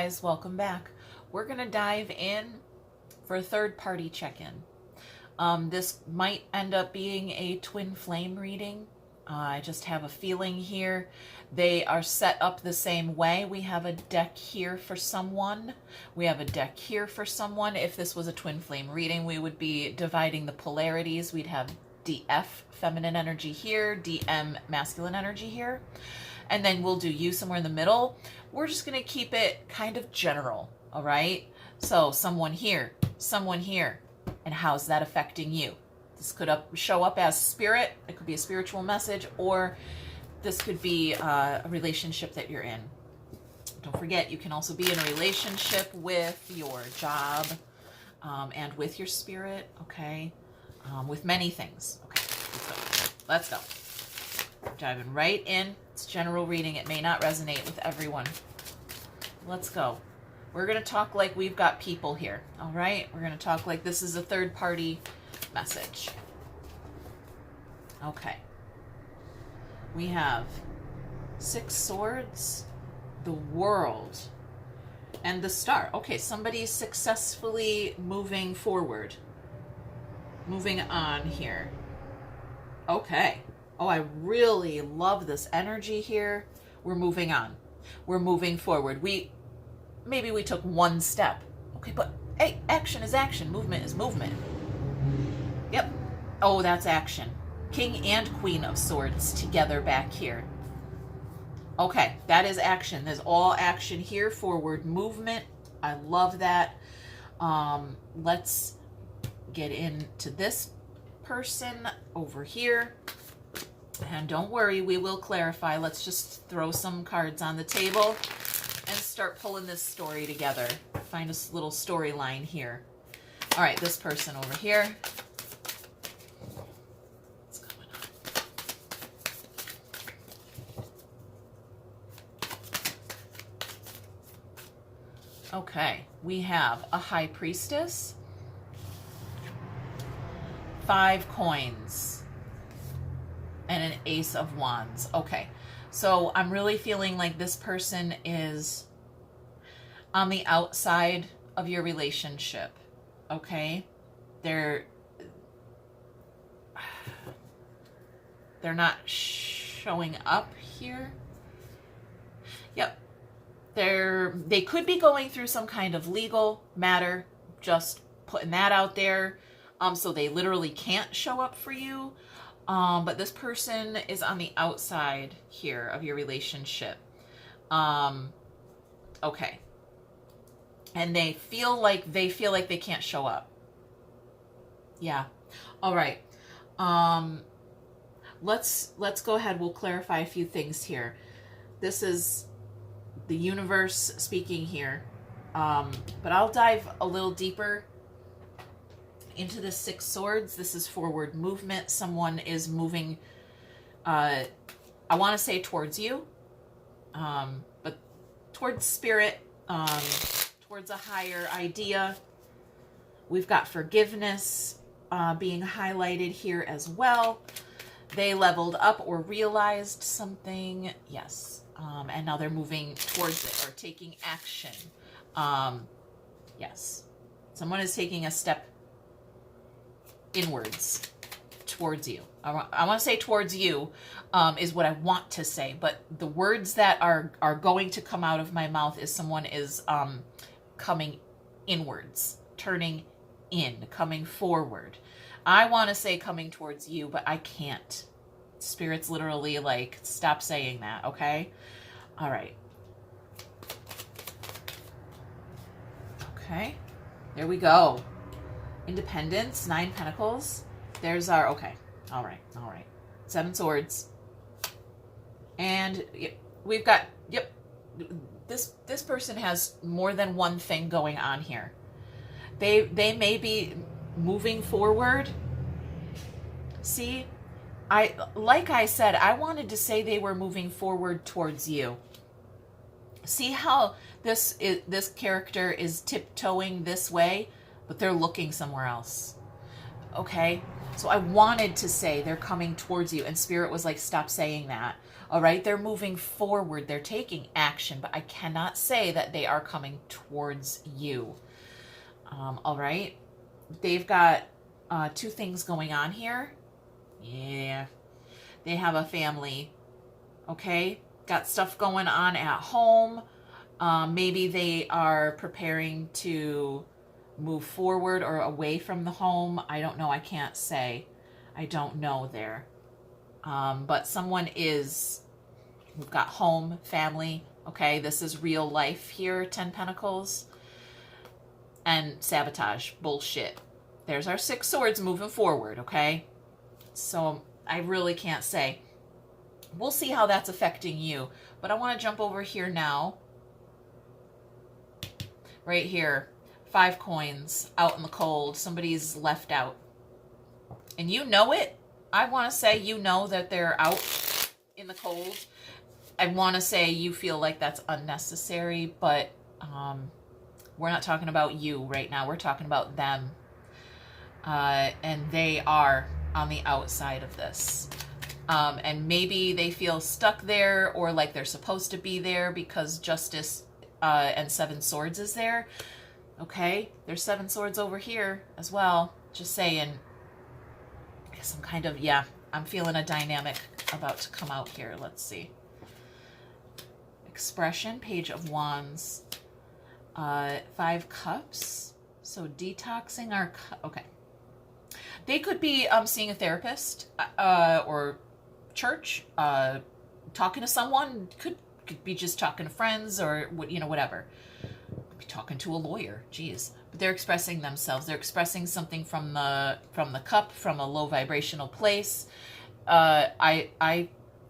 guys, welcome back. We're going to dive in for a third-party check-in. This might end up being a twin flame reading. I just have a feeling here. They are set up the same way. We have a deck here for someone. We have a deck here for someone. If this was a twin flame reading, we would be dividing the polarities. We'd have DF, feminine energy here, DM, masculine energy here. And then we'll do you somewhere in the middle. We're just going to keep it kind of general, all right? So someone here, and how's that affecting you? This could show up as spirit. It could be a spiritual message, or this could be a relationship that you're in. Don't forget, you can also be in a relationship with your job and with your spirit, okay? With many things. Okay, let's go. Diving right in. It's general reading. It may not resonate with everyone. Let's go. We're going to talk like we've got people here. All right? We're going to talk like this is a third-party message. Okay. We have 6 swords, the world, and the star. Okay, somebody's successfully moving forward. Moving on here. Okay. Oh, I really love this energy here. We're moving on. We're moving forward. Maybe we took one step. Okay, but hey, action is action. Movement is movement. Yep. Oh, that's action. King and Queen of Swords together back here. Okay, that is action. There's all action here. Forward movement. I love that. Let's get into this person over here. And don't worry, we will clarify. Let's just throw some cards on the table and start pulling this story together. Find a little storyline here. All right, this person over here. What's going on? Okay, we have a High Priestess, 5 coins, and an Ace of Wands. Okay, so I'm really feeling like this person is on the outside of your relationship, okay? They're not showing up here. Yep. They could be going through some kind of legal matter, just putting that out there. So they literally can't show up for you. But this person is on the outside here of your relationship. Okay. And they feel like they can't show up. Yeah. All right. Let's go ahead. We'll clarify a few things here. This is the universe speaking here. But I'll dive a little deeper into the 6 swords. This is forward movement. Someone is moving, I want to say towards you, but towards spirit, towards a higher idea. We've got forgiveness being highlighted here as well. They leveled up or realized something. Yes. And now they're moving towards it or taking action. Yes. Someone is taking a step inwards towards you. I want to say towards you is what I want to say, but the words that are going to come out of my mouth is someone is coming inwards, turning in, coming forward. I want to say coming towards you, but I can't. Spirit's literally like, stop saying that, okay? All right. Okay, there we go. Independence, 9 Pentacles. There's our, okay. All right. 7 Swords. And we've got, yep, this person has more than one thing going on here. They may be moving forward. See, like I said, I wanted to say they were moving forward towards you. See how this character is tiptoeing this way, but they're looking somewhere else. Okay? So I wanted to say they're coming towards you, and Spirit was like, stop saying that. All right? They're moving forward. They're taking action, but I cannot say that they are coming towards you. All right? They've got two things going on here. Yeah. They have a family. Okay? Got stuff going on at home. Maybe they are preparing to move forward or away from the home. I don't know. I can't say. I don't know there. But someone is, we've got home, family. Okay, this is real life here, 10 Pentacles. And sabotage, bullshit. There's our 6 swords moving forward, okay? So I really can't say. We'll see how that's affecting you. But I want to jump over here now. Right here. 5 coins out in the cold. Somebody's left out. And you know it. I want to say you know that they're out in the cold. I want to say you feel like that's unnecessary, but we're not talking about you right now. We're talking about them. And they are on the outside of this. And maybe they feel stuck there or like they're supposed to be there because Justice and 7 swords is there. Okay, there's 7 swords over here as well. Just saying. Some kind of, yeah, I'm feeling a dynamic about to come out here. Let's see. Expression, Page of Wands. 5 cups. So detoxing our, okay. They could be seeing a therapist or church, talking to someone. Could be just talking to friends or, you know, whatever. Could be talking to a lawyer. Jeez. But they're expressing themselves. They're expressing something from the cup, from a low vibrational place.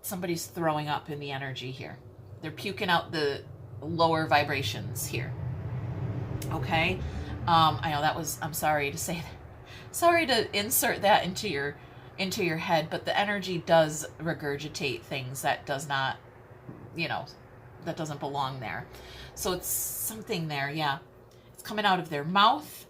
Somebody's throwing up in the energy here. They're puking out the lower vibrations here. Okay. I know that was, I'm sorry to say that. Sorry to insert that into your head, but the energy does regurgitate things that does not, you know, that doesn't belong there. So it's something there, yeah. It's coming out of their mouth.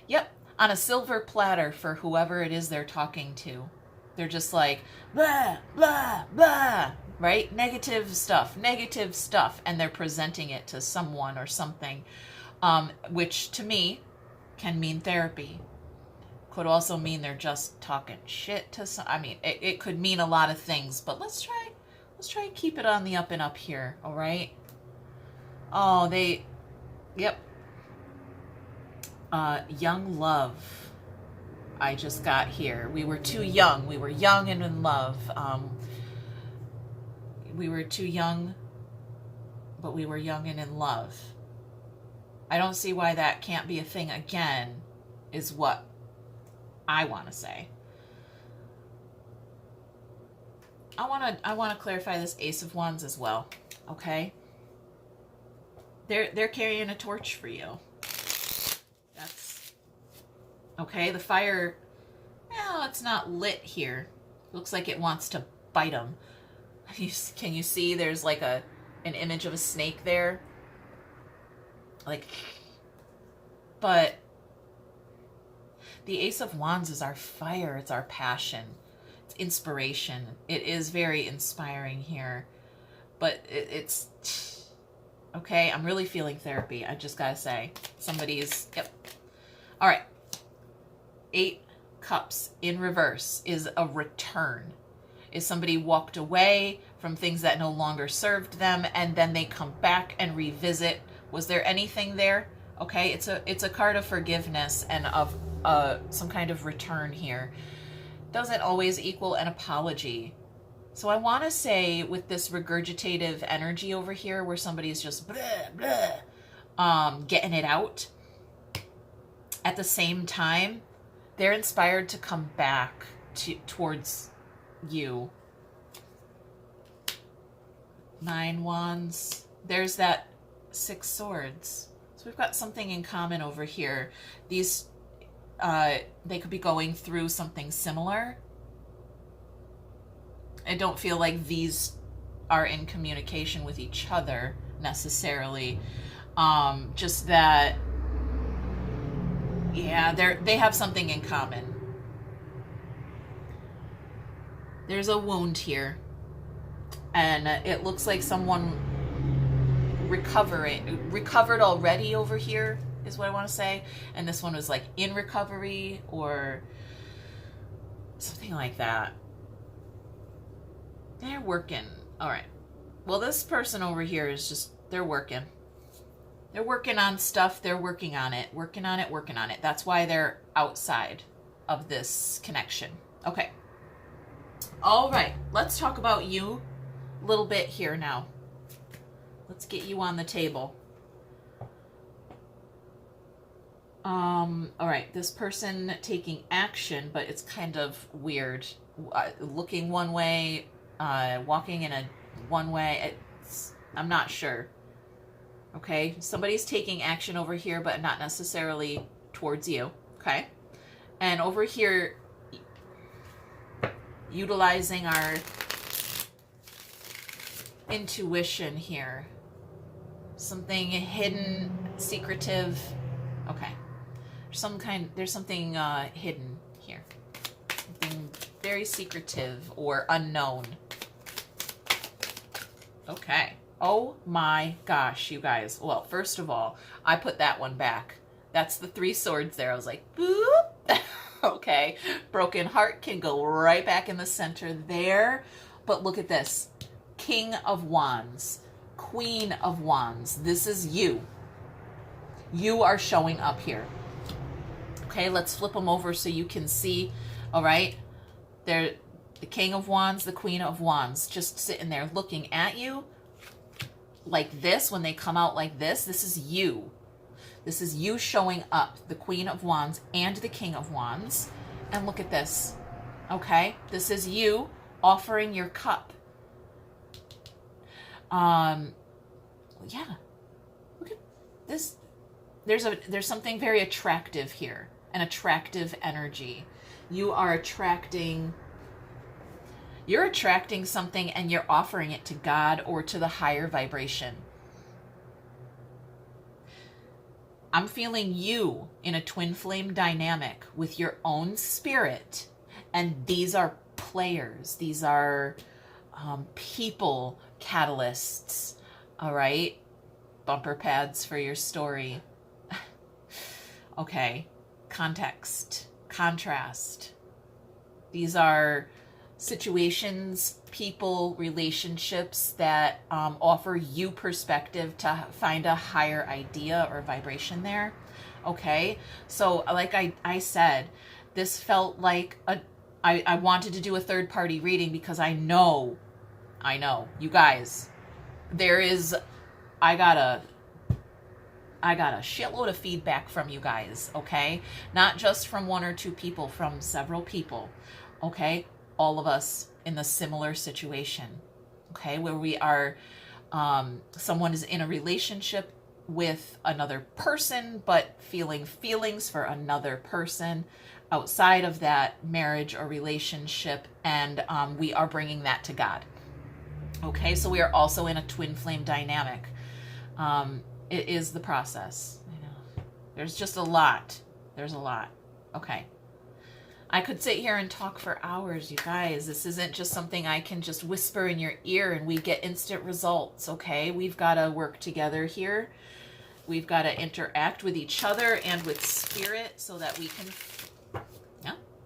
Yep, on a silver platter for whoever it is they're talking to. They're just like, blah, blah, blah, right? Negative stuff, and they're presenting it to someone or something, which to me can mean therapy. Could also mean they're just talking shit to some, I mean, it could mean a lot of things, but let's try and keep it on the up and up here, all right? Oh, yep. Young love. I just got here. We were too young. We were young and in love. We were too young, but we were young and in love. I don't see why that can't be a thing again, is what I want to say. I want to clarify this Ace of Wands as well, okay? They're carrying a torch for you. That's okay. The fire, well, it's not lit here. Looks like it wants to bite them. Can you see there's like an image of a snake there? Like, but the Ace of Wands is our fire. It's our passion. It's inspiration. It is very inspiring here, but it's okay. I'm really feeling therapy. I just gotta say, somebody's, yep. All right. 8 cups in reverse is a return. Is somebody walked away from things that no longer served them, and then they come back and revisit. Was there anything there? Okay, it's a card of forgiveness and of some kind of return here. Doesn't always equal an apology. So I want to say with this regurgitative energy over here where somebody's just blah, blah, getting it out, at the same time, they're inspired to come back towards you. 9 wands. There's that 6 swords. So we've got something in common over here. These, they could be going through something similar. I don't feel like these are in communication with each other necessarily. Just that Yeah, they have something in common. There's a wound here, and it looks like someone recovered already over here is what I want to say, and this one was like in recovery or something like that. They're working. All right. Well, this person over here is just, they're working. They're working on stuff. They're working on it, working on it, working on it. That's why they're outside of this connection. Okay. All right. Let's talk about you a little bit here now. Let's get you on the table. All right. This person taking action, but it's kind of weird. Looking one way, walking in a one way. I'm not sure. Okay, somebody's taking action over here, but not necessarily towards you. Okay, and over here, utilizing our intuition here. Something hidden, secretive. Okay, there's something hidden here. Something very secretive or unknown. Okay. Oh my gosh, you guys. Well, first of all, I put that one back. That's the 3 swords there. I was like, boop. Okay. Broken heart can go right back in the center there. But look at this. King of Wands. Queen of Wands. This is you. You are showing up here. Okay, let's flip them over so you can see. All right. They're the King of Wands, the Queen of Wands. Just sitting there looking at you. Like this, when they come out like this is you. This is you showing up, the Queen of Wands and the King of Wands. And look at this, okay? This is you offering your cup. Yeah, look at this. There's something very attractive here, an attractive energy. You are attracting... You're attracting something and you're offering it to God or to the higher vibration. I'm feeling you in a twin flame dynamic with your own spirit. And these are players. These are people catalysts. All right. Bumper pads for your story. Okay. Context. Contrast. These are situations, people, relationships that offer you perspective to find a higher idea or vibration there. Okay, so like I said, this felt like I wanted to do a third party reading because I know, you guys, I got a shitload of feedback from you guys, okay? Not just from 1 or 2 people, from several people, okay? All of us in a similar situation, okay, where we are, someone is in a relationship with another person, but feeling feelings for another person outside of that marriage or relationship, and we are bringing that to God. Okay, so we are also in a twin flame dynamic. It is the process. I know. There's just a lot. There's a lot. Okay. I could sit here and talk for hours, you guys. This isn't just something I can just whisper in your ear and we get instant results, okay? We've got to work together here. We've got to interact with each other and with spirit so that we can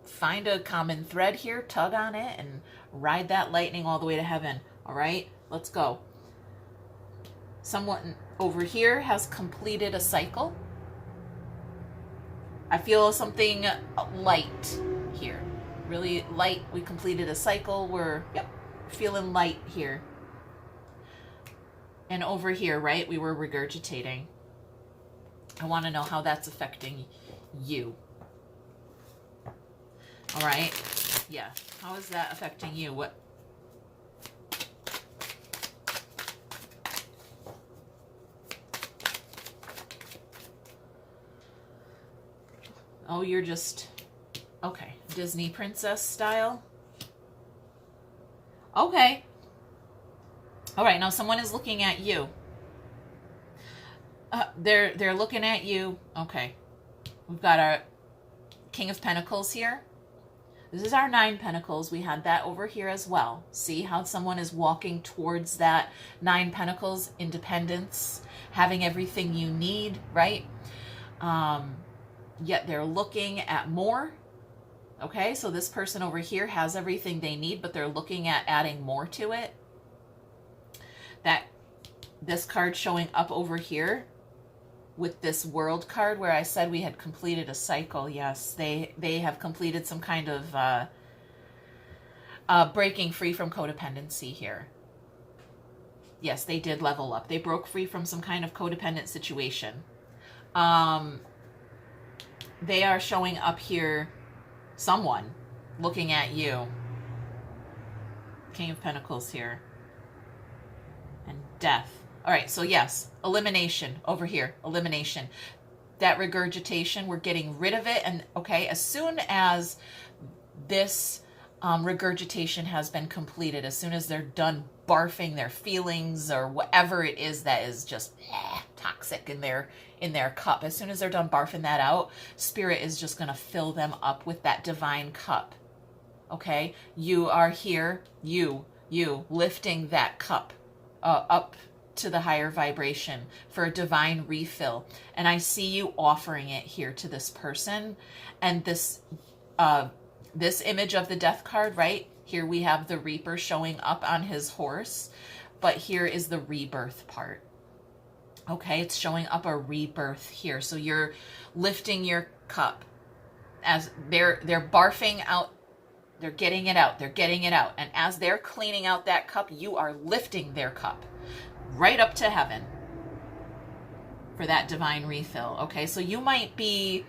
find a common thread here, tug on it, and ride that lightning all the way to heaven, all right? Let's go. Someone over here has completed a cycle. I feel something light here. Really light. We completed a cycle. We're feeling light here. And over here, right, we were regurgitating. I want to know how that's affecting you. All right. Yeah. How is that affecting you? What? Oh, you're just, okay, Disney princess style. Okay. All right, now someone is looking at you. They're looking at you. Okay. We've got our King of Pentacles here. This is our 9 Pentacles. We had that over here as well. See how someone is walking towards that 9 Pentacles, independence, having everything you need, right? Yet they're looking at more. Okay, so this person over here has everything they need, but they're looking at adding more to it. This card showing up over here with this World card where I said we had completed a cycle. Yes, they have completed some kind of breaking free from codependency here. Yes, they did level up. They broke free from some kind of codependent situation. They are showing up here, someone looking at you. King of Pentacles here. And death. All right, so yes, elimination over here, elimination. That regurgitation, we're getting rid of it. And okay, as soon as this regurgitation has been completed, as soon as they're done barfing their feelings or whatever it is that is just toxic in their cup, as soon as they're done barfing that out, Spirit is just going to fill them up with that divine cup. Okay, you are here, you lifting that cup up to the higher vibration for a divine refill. And I see you offering it here to this person. And this image of the Death card, right? Here we have the Reaper showing up on his horse, but here is the rebirth part. Okay, it's showing up a rebirth here. So you're lifting your cup as they're barfing out. They're getting it out. They're getting it out. And as they're cleaning out that cup, you are lifting their cup right up to heaven for that divine refill. Okay, so you might be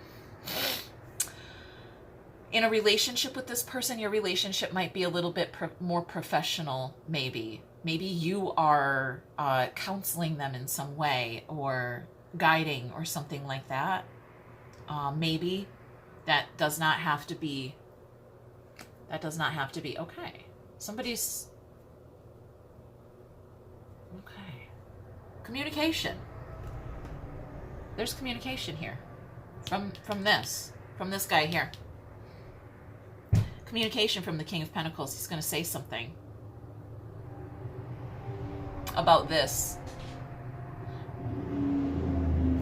in a relationship with this person. Your relationship might be a little bit more professional, maybe. Maybe you are counseling them in some way or guiding or something like that. Maybe that does not have to be. That does not have to be. Okay, somebody's. Okay. Communication. There's communication here from this guy here. Communication from the King of Pentacles. He's going to say something about this.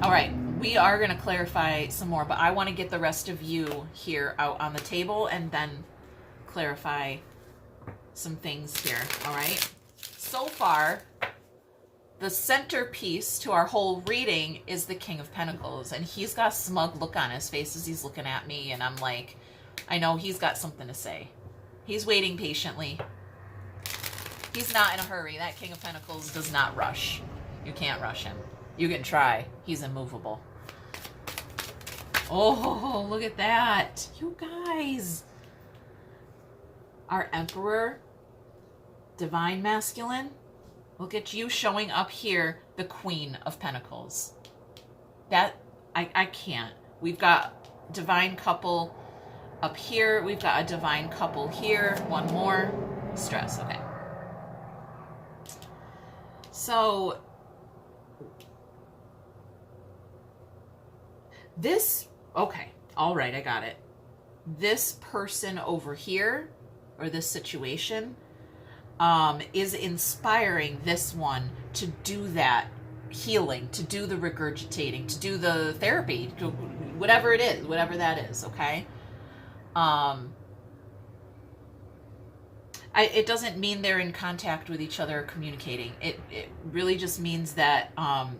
All right, we are going to clarify some more, but I want to get the rest of you here out on the table and then clarify some things here. All right. So far, the centerpiece to our whole reading is the King of Pentacles, and he's got a smug look on his face as he's looking at me, and I'm like, I know he's got something to say. He's waiting patiently. He's not in a hurry. That King of Pentacles does not rush. You can't rush him. You can try. He's immovable. Oh, look at that. You guys. Our Emperor, Divine Masculine. Look at you showing up here, the Queen of Pentacles. That, I can't. We've got Divine Couple up here. We've got a Divine Couple here. One more. Stress, okay. So, this, okay, all right, I got it. This person over here, or this situation, is inspiring this one to do that healing, to do the regurgitating, to do the therapy, to whatever it is, whatever that is, okay? It doesn't mean they're in contact with each other or communicating. It really just means that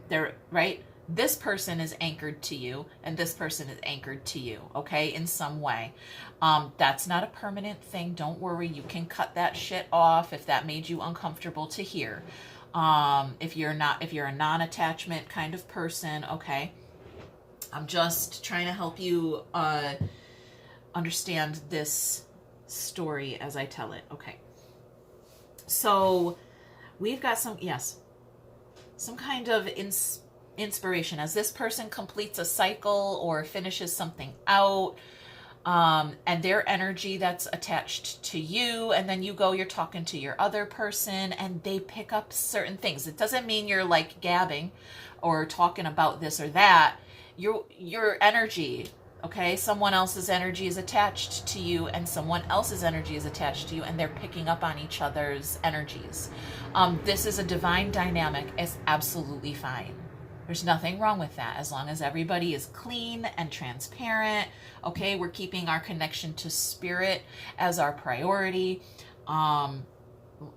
they're, right? This person is anchored to you, and this person is anchored to you, okay, in some way. That's not a permanent thing. Don't worry. You can cut that shit off if that made you uncomfortable to hear. If you're a non-attachment kind of person, okay. I'm just trying to help you understand this story as I tell it. Okay. So we've got some kind of inspiration as this person completes a cycle or finishes something out, and their energy that's attached to you, and then you're talking to your other person and they pick up certain things. It doesn't mean you're like gabbing or talking about this or that. Your energy Okay, someone else's energy is attached to you and someone else's energy is attached to you, and they're picking up on each other's energies. This is a divine dynamic. It's absolutely fine. There's nothing wrong with that as long as everybody is clean and transparent. Okay, we're keeping our connection to spirit as our priority.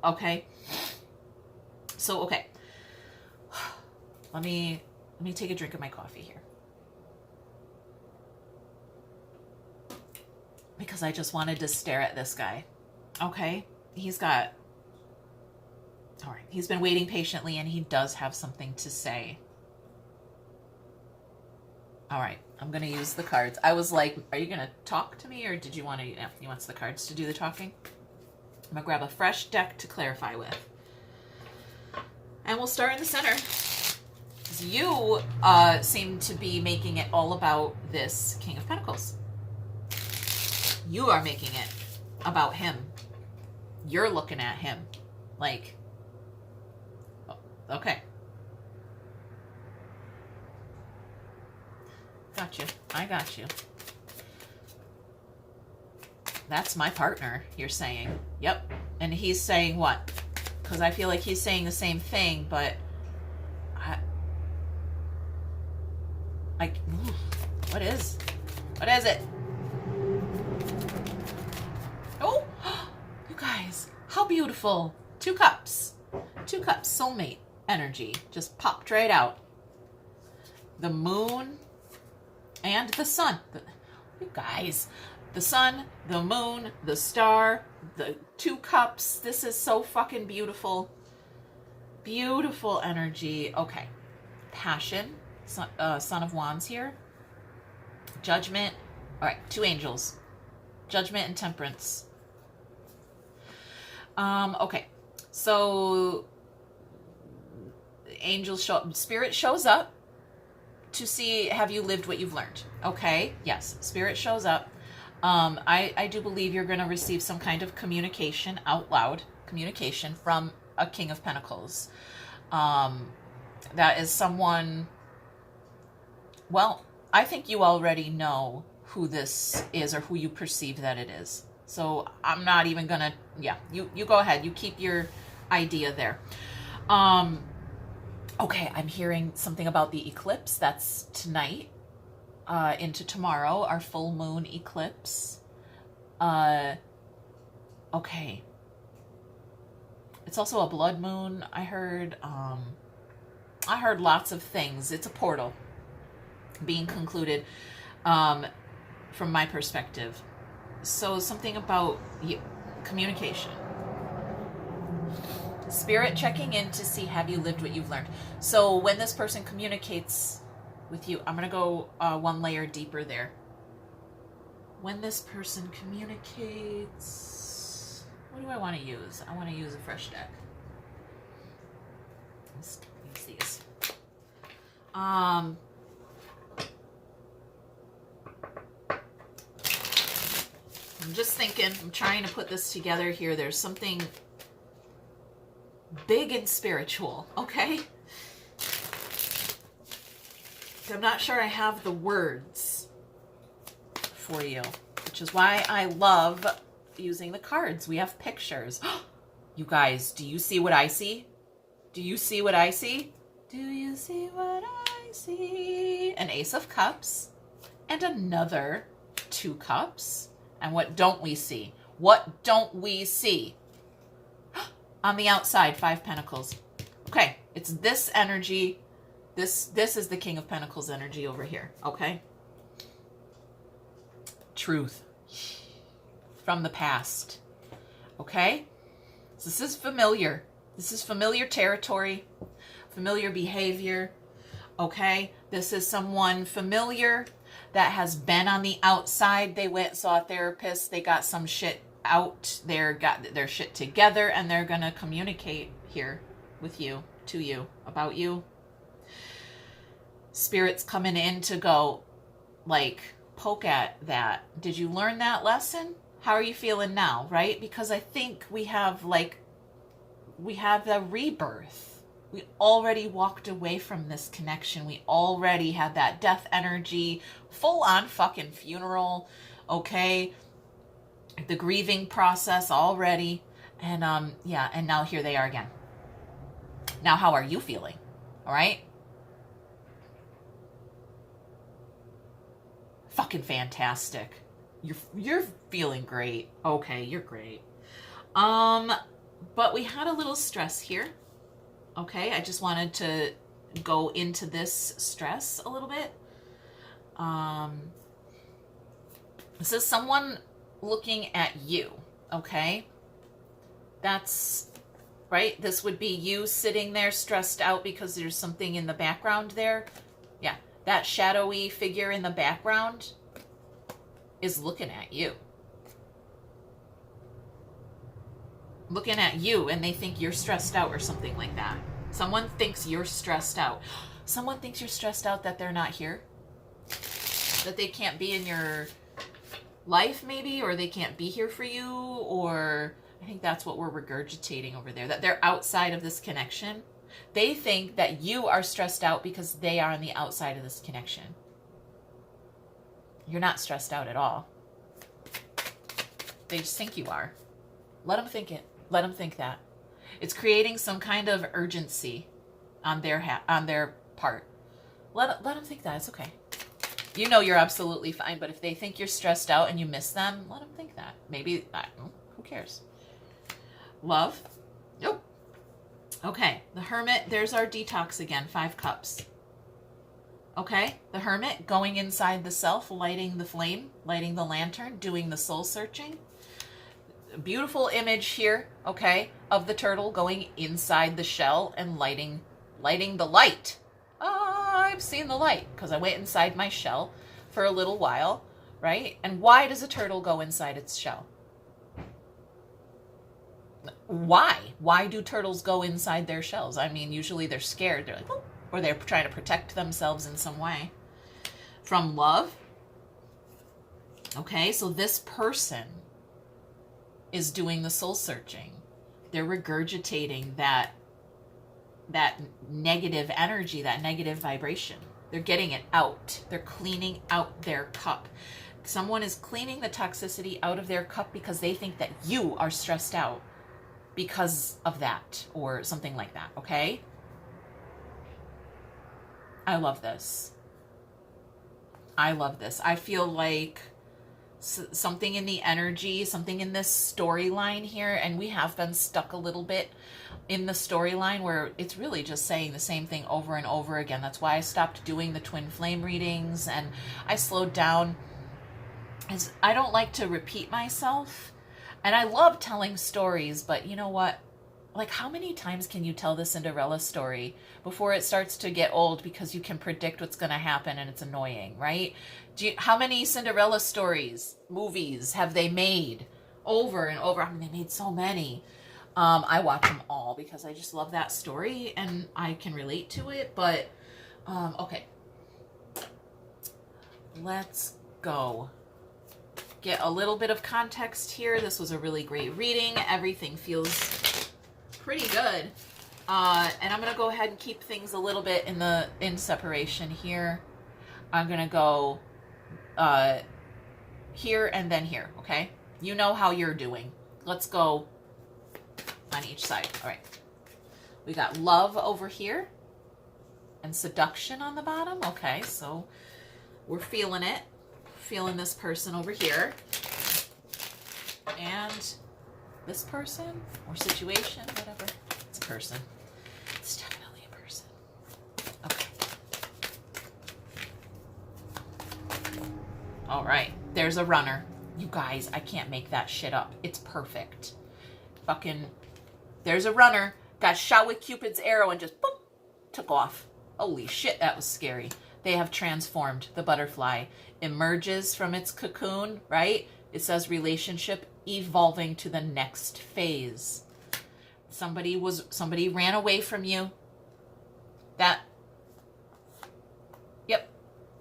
Okay. So, okay. Let me take a drink of my coffee here. Because I just wanted to stare at this guy. Okay? He's been waiting patiently, and he does have something to say. All right, I'm going to use the cards. I was like, are you going to talk to me, or did you want to, he wants the cards to do the talking? I'm going to grab a fresh deck to clarify with. And we'll start in the center. You seem to be making it all about this King of Pentacles. You are making it about him. You're looking at him like, oh, okay. Got you. I got you. That's my partner, you're saying. Yep. And he's saying what? Because I feel like he's saying the same thing, but what is it? Oh, you guys, how beautiful. 2 cups. 2 cups, soulmate energy. Just popped right out. The moon and the sun. You guys, the sun, the moon, the star, the 2 cups. This is so fucking beautiful. Beautiful energy. Okay. Passion. Son of Wands here. Judgment. All right, 2 angels. Judgment and Temperance. Okay. So Spirit shows up to see, have you lived what you've learned? Okay. Yes. Spirit shows up. I do believe you're going to receive some kind of communication, out loud communication from a King of Pentacles. That is someone, well, I think you already know who this is or who you perceive that it is. So I'm not even gonna, yeah, you go ahead. You keep your idea there. Okay, I'm hearing something about the eclipse. That's tonight into tomorrow, our full moon eclipse. Okay. It's also a blood moon, I heard. I heard lots of things. It's a portal being concluded from my perspective. So something about communication. Spirit checking in to see, have you lived what you've learned? So when this person communicates with you, I'm going to go 1 layer deeper there. When this person communicates, what do I want to use? I want to use a fresh deck. Let's use these. I'm just thinking, I'm trying to put this together here. There's something big and spiritual, okay? I'm not sure I have the words for you, which is why I love using the cards. We have pictures. You guys, do you see what I see? Do you see what I see? Do you see what I see? An Ace of Cups and another 2 cups. And what don't we see? What don't we see? On the outside, 5 Pentacles. Okay, it's this energy. This is the King of Pentacles energy over here, okay? Truth from the past, okay? So this is familiar. This is familiar territory, familiar behavior, okay? This is someone familiar that has been on the outside. They went, saw a therapist, they got some shit out, they got their shit together, and they're gonna communicate here with you, to you, about you. Spirit's coming in to go, like, poke at that. Did you learn that lesson? How are you feeling now, right? Because I think we have the rebirth. We already walked away from this connection. We already had that death energy, full on fucking funeral, okay? The grieving process already. And yeah, and now here they are again. Now, how are you feeling? All right? Fucking fantastic. You're feeling great. Okay, you're great. But we had a little stress here. Okay, I just wanted to go into this stress a little bit. This is someone looking at you, okay? That's right. This would be you sitting there stressed out because there's something in the background there. Yeah, that shadowy figure in the background is looking at you. Looking at you, and they think you're stressed out or something like that. Someone thinks you're stressed out. Someone thinks you're stressed out that they're not here. That they can't be in your life maybe, or they can't be here for you, or I think that's what we're regurgitating over there, that they're outside of this connection. They think that you are stressed out because they are on the outside of this connection. You're not stressed out at all. They just think you are. Let them think it. Let them think that. It's creating some kind of urgency on their part. Let them think that. It's okay. You know you're absolutely fine, but if they think you're stressed out and you miss them, let them think that. Maybe, who cares? Love. Nope. Okay, the Hermit, there's our detox again, 5 cups. Okay, the Hermit going inside the self, lighting the flame, lighting the lantern, doing the soul searching. Beautiful image here, okay, of the turtle going inside the shell and lighting the light. I've seen the light because I went inside my shell for a little while, right? And why does a turtle go inside its shell? Why? Why do turtles go inside their shells? I mean, usually they're scared. They're like, oh, or they're trying to protect themselves in some way. From love. Okay, so this person is doing the soul searching. They're regurgitating that negative energy, that negative vibration. They're getting it out. They're cleaning out their cup. Someone is cleaning the toxicity out of their cup because they think that you are stressed out because of that or something like that, okay? I love this. I love this. I feel like something in the energy, something in this storyline here, and we have been stuck a little bit in the storyline where it's really just saying the same thing over and over again. That's why I stopped doing the twin flame readings and I slowed down, as I don't like to repeat myself. And I love telling stories, but you know what? Like, how many times can you tell the Cinderella story before it starts to get old because you can predict what's going to happen and it's annoying, right? How many Cinderella stories, movies have they made over and over? I mean, they made so many. I watch them all because I just love that story and I can relate to it. But, okay. Let's go. Get a little bit of context here. This was a really great reading. Everything feels pretty good. And I'm going to go ahead and keep things a little bit in separation here. I'm going to go here and then here, okay? You know how you're doing. Let's go on each side. All right. We got love over here and seduction on the bottom. Okay, so we're feeling it. Feeling this person over here. And this person or situation, whatever. It's a person. It's definitely a person. Okay. All right. There's a runner. You guys, I can't make that shit up. It's perfect. Fucking, there's a runner. Got shot with Cupid's arrow and just boop, took off. Holy shit, that was scary. They have transformed. The butterfly emerges from its cocoon, right? It says relationship evolving to the next phase. Somebody ran away from you. Yep.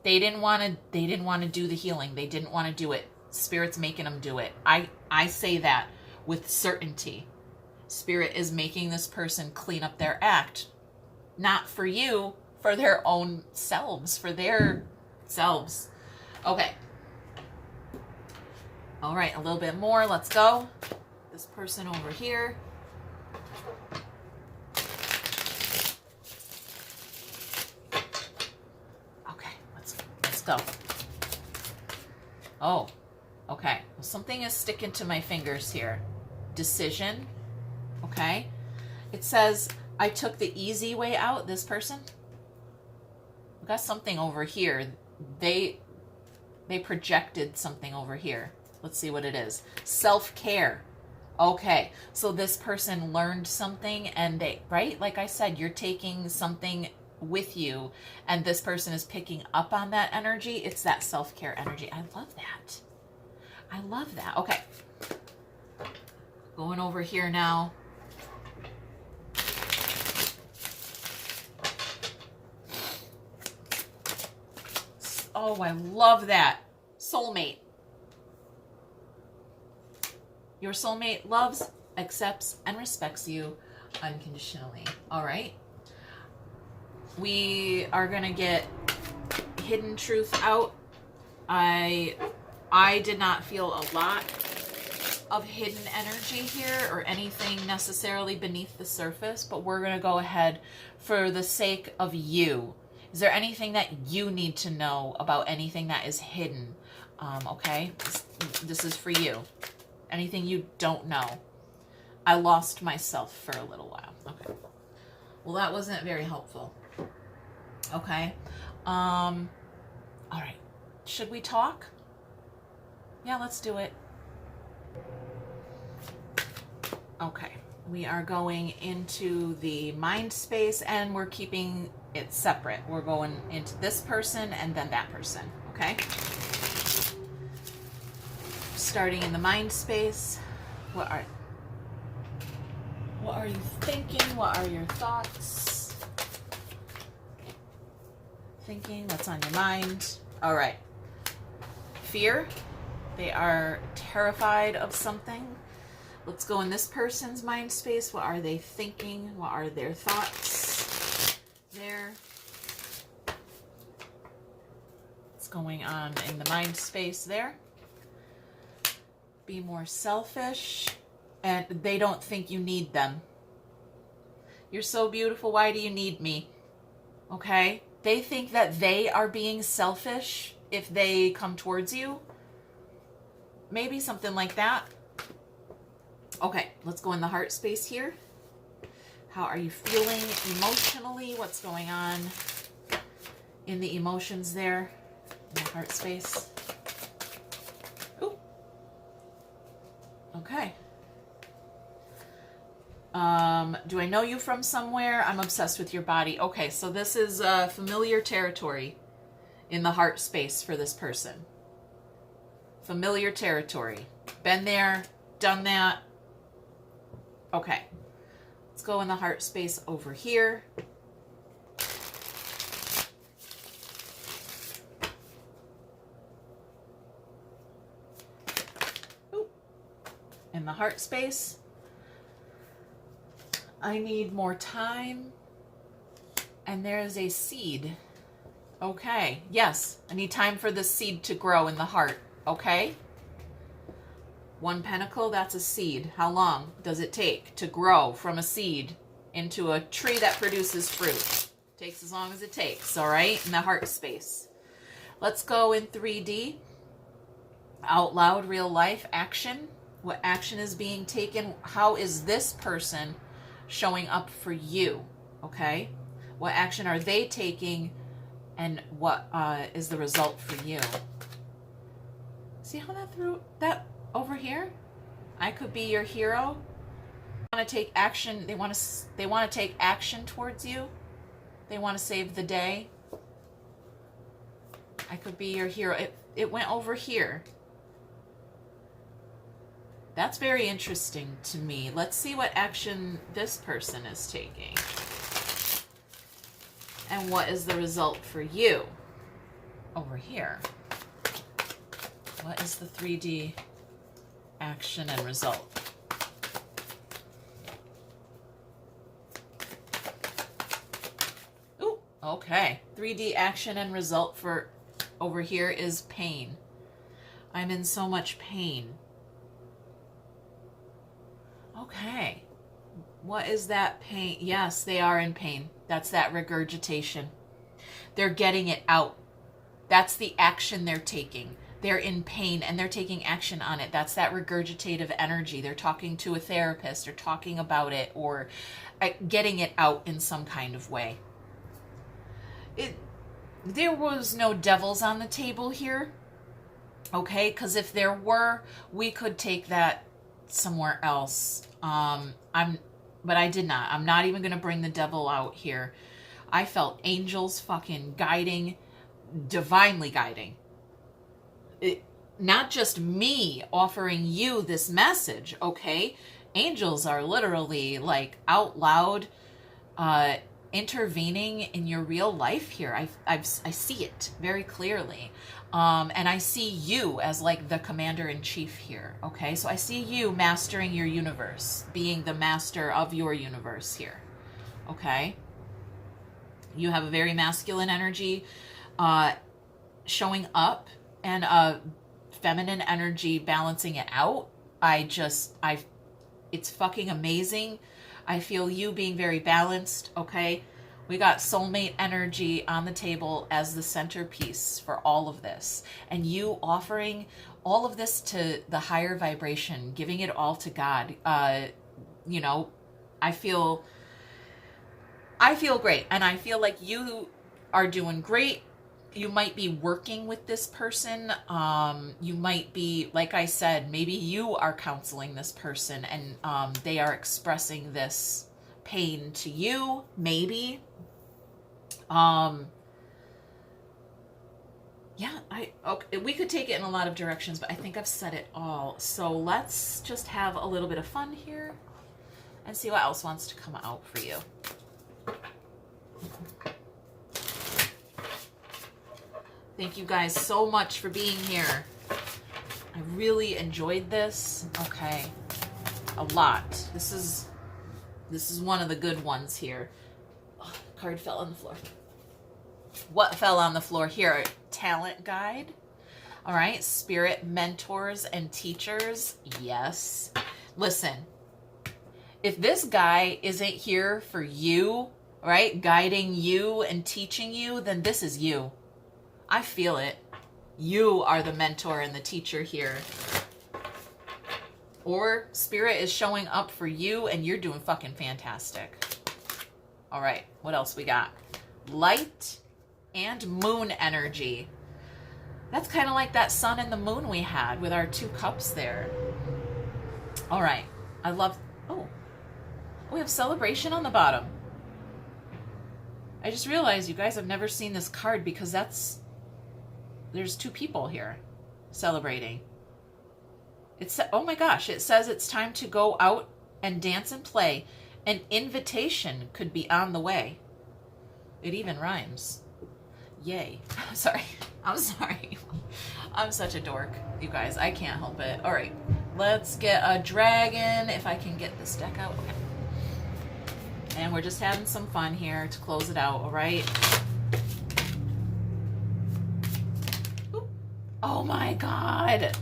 They didn't want to do the healing. They didn't want to do it. Spirit's making them do it. I say that with certainty. Spirit is making this person clean up their act. not for you, for their own selves, for their selves. Okay. All right, a little bit more. Let's go. This person over here. Okay, let's go. Oh, okay. Well, something is sticking to my fingers here. Decision. Okay. It says, I took the easy way out, this person. We've got something over here. They projected something over here. Let's see what it is. Self-care. Okay, so this person learned something and they, right? Like I said, you're taking something with you and this person is picking up on that energy. It's that self-care energy. I love that. I love that. Okay. Going over here now. Oh, I love that. Soulmate. Your soulmate loves, accepts, and respects you unconditionally. All right. We are going to get hidden truth out. I did not feel a lot of hidden energy here or anything necessarily beneath the surface, but we're going to go ahead for the sake of you. Is there anything that you need to know about anything that is hidden? Okay, this is for you. Anything you don't know. I lost myself for a little while. Okay. Well, that wasn't very helpful. Okay. All right. Should we talk? Yeah, let's do it. Okay. We are going into the mind space and we're keeping it separate. We're going into this person and then that person. Okay. Starting in the mind space. What are you thinking? What are your thoughts? Thinking, what's on your mind? All right. Fear. They are terrified of something. Let's go in this person's mind space. What are they thinking? What are their thoughts there? What's going on in the mind space there? Be more selfish, and they don't think you need them. You're so beautiful. Why do you need me? Okay? They think that they are being selfish if they come towards you. Maybe something like that. Okay, let's go in the heart space here. How are you feeling emotionally? What's going on in the emotions there in the heart space? Okay. Do I know you from somewhere? I'm obsessed with your body. Okay, so this is familiar territory in the heart space for this person. Familiar territory. Been there, done that. Okay. Let's go in the heart space over here. In the heart space. I need more time. And there is a seed. Okay. Yes. I need time for the seed to grow in the heart. Okay. One pentacle, that's a seed. How long does it take to grow from a seed into a tree that produces fruit? Takes as long as it takes. All right. In the heart space. Let's go in 3D. Out loud, real life, action. What action is being taken? How is this person showing up for you? Okay. What action are they taking? And what is the result for you? See how that threw that over here? I could be your hero. They want to take action. They want to take action towards you. They want to save the day. I could be your hero. It went over here. That's very interesting to me. Let's see what action this person is taking. And what is the result for you? Over here. What is the 3D action and result? Okay. 3D action and result for over here is pain. I'm in so much pain. Okay. What is that pain? Yes, they are in pain. That's that regurgitation. They're getting it out. That's the action they're taking. They're in pain and they're taking action on it. That's that regurgitative energy. They're talking to a therapist or talking about it or getting it out in some kind of way. There was no devils on the table here. Okay, because if there were, we could take that somewhere else. But I did not. I'm not even going to bring the devil out here. I felt angels fucking guiding, divinely guiding. Not just me offering you this message, okay? Angels are literally like out loud intervening in your real life here. I see it very clearly. And I see you as like the commander-in-chief here, okay? So I see you mastering your universe, being the master of your universe here, okay? You have a very masculine energy showing up and a feminine energy balancing it out. It's fucking amazing. I feel you being very balanced, okay? We got soulmate energy on the table as the centerpiece for all of this. And you offering all of this to the higher vibration, giving it all to God. You know, I feel great. And I feel like you are doing great. You might be working with this person. You might be, like I said, maybe you are counseling this person and they are expressing this pain to you, maybe. Yeah, okay, we could take it in a lot of directions, but I think I've said it all. So let's just have a little bit of fun here and see what else wants to come out for you. Thank you guys so much for being here. I really enjoyed this. Okay. A lot. This is one of the good ones here. Oh, card fell on the floor. What fell on the floor here? Talent guide. All right. Spirit mentors and teachers. Yes. Listen, if this guy isn't here for you, right, guiding you and teaching you, then this is you. I feel it. You are the mentor and the teacher here. Or spirit is showing up for you and you're doing fucking fantastic. All right, what else we got? Light and moon energy. That's kind of like that sun and the moon we had with our 2 cups there. All right, I love, oh, we have celebration on the bottom. I just realized you guys have never seen this card because there's 2 people here celebrating. Oh my gosh, it says it's time to go out and dance and play. An invitation could be on the way. It even rhymes. Yay. Sorry. I'm sorry. I'm such a dork, you guys. I can't help it. All right, let's get a dragon if I can get this deck out. Okay. And we're just having some fun here to close it out, all right? Oh my God.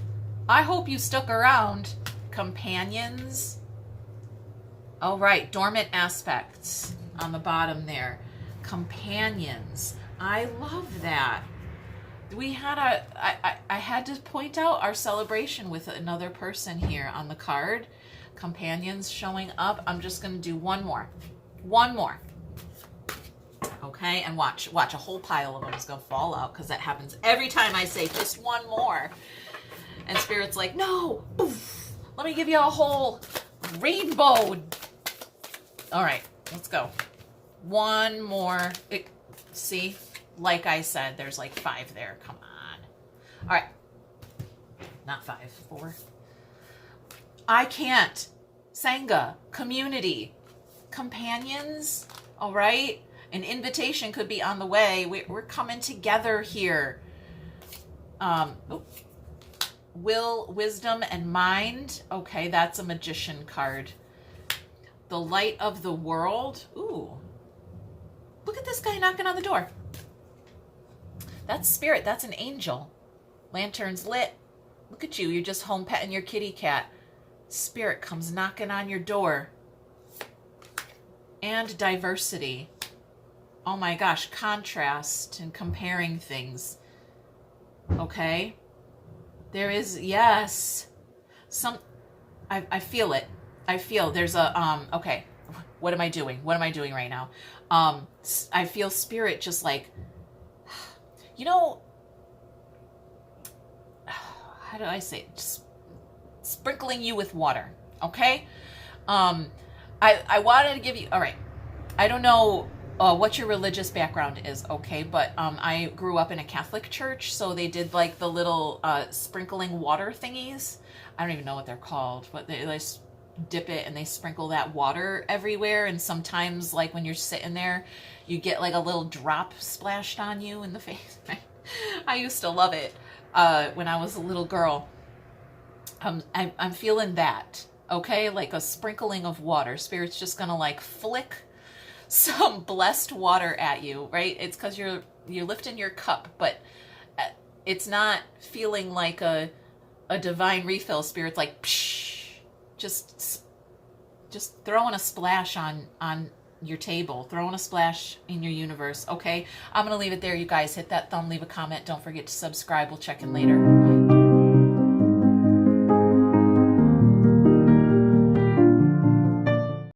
I hope you stuck around. Companions. All right, dormant aspects on the bottom there. Companions. I love that. We had I had to point out our celebration with another person here on the card. Companions showing up. I'm just going to do one more. One more. Okay, and watch a whole pile of them is going to fall out because that happens every time I say just one more. And Spirit's like, no, oof, let me give you a whole rainbow. All right, let's go. One more. See, like I said, there's like 5 there. Come on. All right. Not 5, 4. I can't. Sangha, community, companions. All right. An invitation could be on the way. We're coming together here. Will, wisdom, and mind. Okay, that's a magician card. The light of the world. Ooh. Look at this guy knocking on the door. That's spirit. That's an angel. Lantern's lit. Look at you. You're just home petting your kitty cat. Spirit comes knocking on your door. And diversity. Oh my gosh. Contrast and comparing things. Okay. There is, yes. I feel it. I feel there's a, okay. What am I doing? What am I doing right now? I feel spirit just like, you know, how do I say it? Just sprinkling you with water, okay? I wanted to give you, all right, I don't know what your religious background is, okay, but I grew up in a Catholic church, so they did like the little sprinkling water thingies. I don't even know what they're called, but they dip it and they sprinkle that water everywhere, and sometimes like when you're sitting there you get like a little drop splashed on you in the face. I used to love it when I was a little girl. I'm feeling that, okay, like a sprinkling of water. Spirit's just gonna like flick some blessed water at you, right? It's because you're lifting your cup, but it's not feeling like a divine refill. Spirit's like psh, just throwing a splash on your table, throwing a splash in your universe. Okay, I'm gonna leave it there, you guys. Hit that thumb, leave a comment, don't forget to subscribe. We'll check in later. Bye.